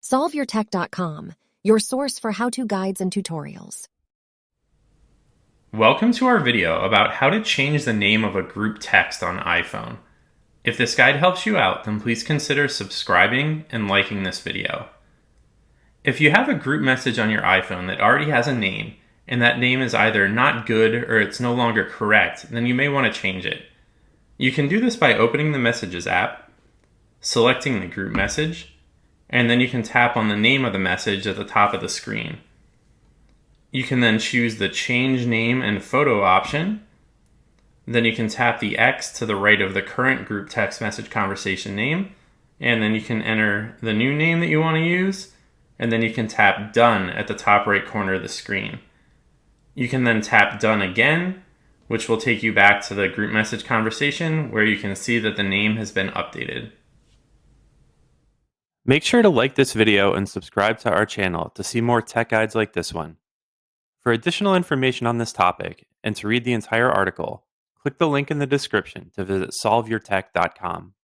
SolveYourTech.com, your source for how-to guides and tutorials. Welcome to our video about how to change the name of a group text on iPhone. If this guide helps you out, then please consider subscribing and liking this video. If you have a group message on your iPhone that already has a name, and that name is either not good or it's no longer correct, then you may want to change it. You can do this by opening the Messages app, selecting the group message, and then you can tap on the name of the message at the top of the screen. You can then choose the Change Name and Photo option. Then you can tap the X to the right of the current group text message conversation name, and then you can enter the new name that you want to use, and then you can tap Done at the top right corner of the screen. You can then tap Done again, which will take you back to the group message conversation where you can see that the name has been updated. Make sure to like this video and subscribe to our channel to see more tech guides like this one. For additional information on this topic and to read the entire article, click the link in the description to visit solveyourtech.com.